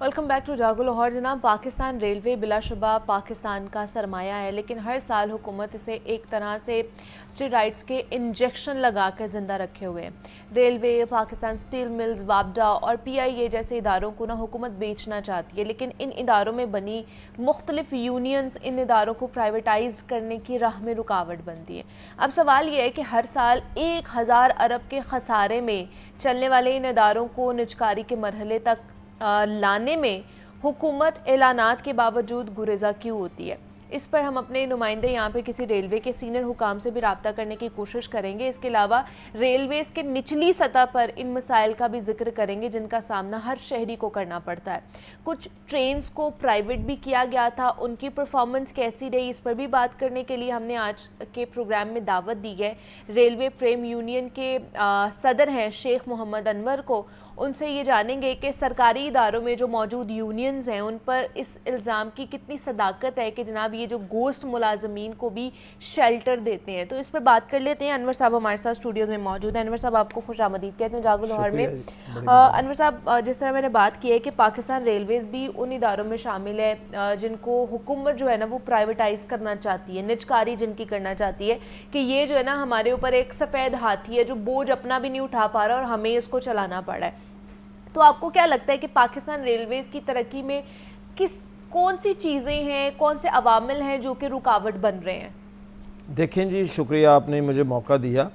Welcome back to जागो लाहौर। जनाब, Pakistan railway बिलाशुबा Pakistan का सरमाया है, लेकिन हर साल हुकूमत इसे एक तरह से स्टेरॉइड्स के इंजेक्शन लगाकर ज़िंदा रखे हुए हैं। रेलवे, पाकिस्तान स्टील मिल्स, वापडा और PIA जैसे इदारों को ना हुकूमत बेचना चाहती है, लेकिन इन इदारों में बनी मुख्तलिफ यूनियंस इन इदारों को प्राइवेटाइज करने की राह में रुकावट बनती है। अब सवाल यह है कि हर साल 1000 अरब के खसारे में चलने वाले इन इदारों को निजकारी के मरहले तक लाने में हुकूमत एलानात के बावजूद गुरेज़ा क्यों होती है? इस पर हम अपने नुमाइंदे यहाँ पे किसी रेलवे के सीनियर हुकाम से भी रब्ता करने की कोशिश करेंगे। इसके अलावा रेलवेज के निचली सतह पर इन मसाइल का भी जिक्र करेंगे जिनका सामना हर शहरी को करना पड़ता है। कुछ ट्रेन्स को प्राइवेट भी किया गया था, उनकी परफॉर्मेंस कैसी रही, इस पर भी बात करने के लिए हमने आज के प्रोग्राम में दावत दी है रेलवे प्रेम यूनियन के सदर हैं शेख मोहम्मद अनवर को। उनसे ये जानेंगे कि सरकारी इदारों में जो मौजूद यूनियंस हैं उन पर इस इल्ज़ाम की कितनी सदाकत है कि जनाब ये जो गोश्त मुलाजमीन को भी शेल्टर देते हैं। तो इस पर बात कर लेते हैं। अनवर साहब हमारे साथ स्टूडियो में मौजूद हैं। अनवर साहब, आपको खुशामदीद कहते हैं जागो लाहौर में। अनवर साहब, जिस तरह मैंने बात की है कि पाकिस्तान रेलवेज़ भी उन इदारों में शामिल है जिनको हुकूमत जो है ना वो प्राइवेटाइज़ करना चाहती है, निजकारी जिनकी करना चाहती है कि ये जो है ना हमारे ऊपर एक सफ़ेद हाथी है जो बोझ अपना भी नहीं उठा पा रहा और हमें इसको चलाना पड़ा है। तो आपको क्या लगता है कि पाकिस्तान रेलवेज़ की तरक्की में कौन सी चीज़ें हैं, कौन से अवामिल हैं जो कि रुकावट बन रहे हैं? देखें जी, शुक्रिया आपने मुझे मौका दिया।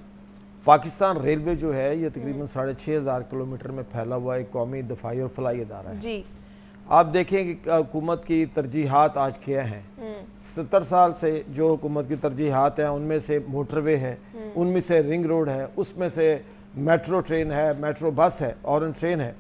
पाकिस्तान रेलवे जो है ये तकरीबन 6500 किलोमीटर में फैला हुआ एक कौमी दफाई और फलाई इदारा है जी। आप देखें कि हुकूमत की तरजीहात आज क्या हैं। 70 साल से जो हुकूमत की तरजीहात हैं उनमें से मोटरवे है, उनमें से रिंग रोड है, उसमें से मेट्रो ट्रेन है, मेट्रो बस है, ऑरेंज ट्रेन है।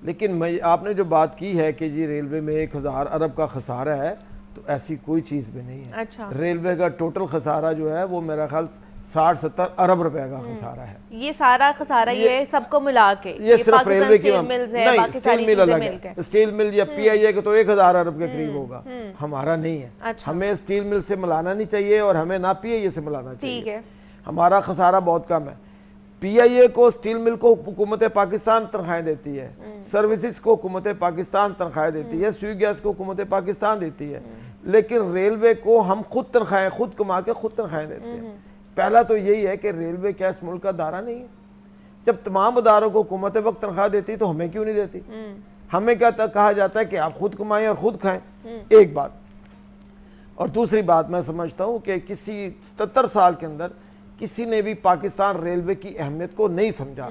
लेकिन आपने जो बात की है कि जी रेलवे में 1000 अरब का खसारा है, तो ऐसी कोई चीज़ भी नहीं है। अच्छा। रेलवे का टोटल खसारा जो है वो मेरा ख्याल 60-70 अरब रुपए का खसारा है। ये सारा खसारा ये सबको मिला के ये सिर्फ रेलवे की नहीं, स्टील मिल अलग है। स्टील मिल या PIA के तो 1000 अरब के करीब होगा, हमारा नहीं है। अच्छा। हमें स्टील मिल से मिलाना नहीं चाहिए और हमें ना PIA से मिलाना चाहिए। ठीक है। हमारा खसारा बहुत कम है। PIA को, स्टील मिल को हुकूमत पाकिस्तान तनख्वाहें देती है, सर्विसेज को हुकूमत पाकिस्तान तनख्वाहें देती है, स्वी गैस को हुकूमत पाकिस्तान देती है, लेकिन रेलवे को हम खुद तनख्वाहें खुद कमा के खुद तनख्वाहें देते हैं। पहला तो यही है कि रेलवे क्या इस मुल्क का दारा नहीं है? जब तमाम अदारों को हुकूमत वक्त तनख्वाह देती है तो हमें क्यों नहीं देती? हमें क्या कहा जाता है कि आप खुद कमाएं और खुद खाएं। एक बात। और दूसरी बात, मैं समझता हूं कि किसी 77 साल के अंदर किसी ने भी पाकिस्तान रेलवे की अहमियत को नहीं समझा,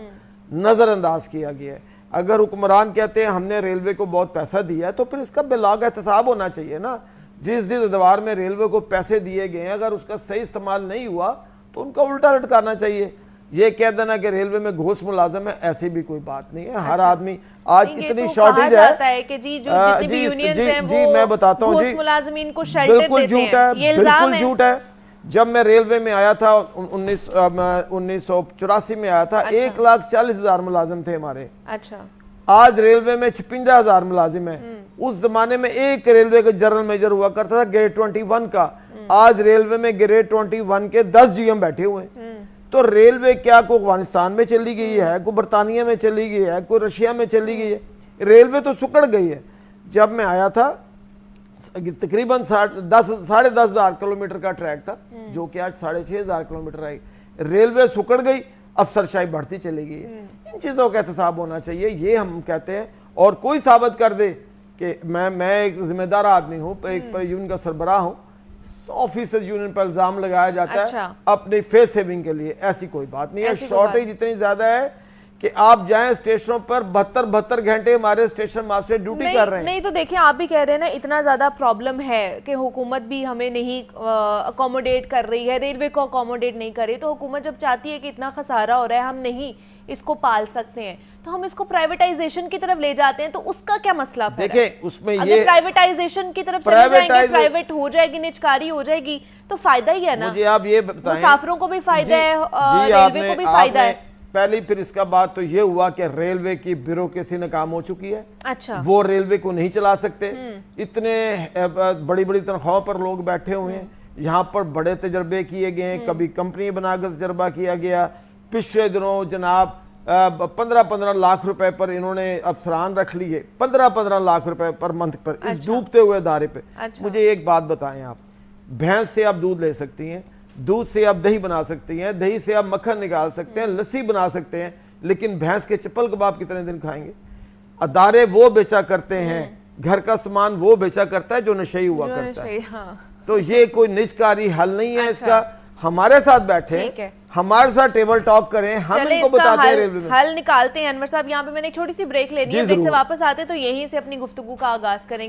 नज़रअंदाज किया गया है। अगर हुक्मरान कहते हैं हमने रेलवे को बहुत पैसा दिया है तो फिर इसका बिलाग एहतसाब होना चाहिए ना। जिस अदवार में रेलवे को पैसे दिए गए हैं अगर उसका सही इस्तेमाल नहीं हुआ तो उनका उल्टा लटकाना चाहिए। ये कह देना कि रेलवे में घोष मुलाजम है, ऐसी भी कोई बात नहीं है। हर आदमी आज इतनी शॉर्टेज है कि जी जो जितनी भी यूनियंस हैं वो जी मैं बताता हूँ जी, मुलाजमीन को शेल्टर बिल्कुल झूठ है, बिल्कुल झूठ है। जब मैं रेलवे में आया था 1984 में आया था। अच्छा। 1,40,000 मुलाजिम थे हमारे। अच्छा। आज रेलवे में 56,000 मुलाजिम है। उस जमाने में एक रेलवे का जनरल मेजर हुआ करता था ग्रेड 21 का। आज रेलवे में ग्रेड 21 के 10 GM बैठे हुए हैं। तो रेलवे क्या को अफगानिस्तान में चली गई है, को बरतानिया में चली गई है, को रशिया में चली गई है? रेलवे तो सुकड़ गई है। जब मैं आया था तकरीबन 10,500 किलोमीटर का ट्रैक था जो कि आज 6,500 किलोमीटर आई। रेलवे सुकड़ गई, अफसरशाही बढ़ती चली गई। इन चीज़ों का एहतसाब होना चाहिए, ये हम कहते हैं। और कोई साबित कर दे कि मैं एक जिम्मेदार आदमी हूँ, एक यूनियन का सरबराह हूँ, 100% यूनियन पर इल्ज़ाम लगाया जाता है अपनी फेस सेविंग के लिए। ऐसी कोई बात नहीं है। शॉर्टेज इतनी ज़्यादा है कि आप जाएं स्टेशनों पर 72 घंटे हमारे स्टेशन मास्टर ड्यूटी कर रहे हैं। नहीं तो देखिए, आप भी कह रहे हैं ना इतना ज़्यादा प्रॉब्लम है कि हुकूमत भी हमें नहीं अकोमोडेट कर रही है, रेलवे को अकोमोडेट नहीं कर रही। तो हुकूमत जब चाहती है कि इतना खसारा हो रहा है, हम नहीं इसको पाल सकते हैं, तो हम इसको प्राइवेटाइजेशन की तरफ ले जाते हैं। तो उसका क्या मसला? देखिए उसमें ये प्राइवेटाइजेशन की तरफ चले जाएंगे, प्राइवेट हो जाएगी, निजकारी हो जाएगी, तो फायदा ही है ना। मुझे आप ये बताएं, मुसाफिरों को भी फायदा है, रेलवे को भी फायदा है। पहली फिर इसका बात तो ये हुआ कि रेलवे की ब्यूरोक्रेसी नाकाम हो चुकी है। अच्छा। वो रेलवे को नहीं चला सकते। इतने बड़ी बड़ी तनख्वाहों पर लोग बैठे हुए हैं। यहाँ पर बड़े तजर्बे किए गए हैं, कभी कंपनी बनाकर तजर्बा किया गया। पिछले दिनों जनाब 15-15 लाख रुपए पर इन्होंने अफसरान रख लिए, 15-15 लाख रुपए पर मंथ पर इस डूबते हुए अदारे पे। मुझे एक बात बताएं आप, भैंस से आप दूध ले सकती हैं, दूध से आप दही बना सकती हैं, दही से आप मक्खन निकाल सकते हैं, लस्सी बना सकते हैं, लेकिन भैंस के चप्पल कबाब कितने दिन खाएंगे? अदारे वो बेचा करते हैं, घर का सामान वो बेचा करता है जो नशेई हुआ करता है। तो ये कोई निजकारी हल नहीं है इसका। हमारे साथ बैठे, हमारे साथ टेबल टॉक करें, हम इनको बताते हैं रेलवे में हल निकालते हैं। अनवर साहब, यहाँ पे मैंने एक छोटी सी ब्रेक लेनी है, ब्रेक से वापस आते हैं तो यहीं से अपनी गुफ्तगू का आगाज करेंगे।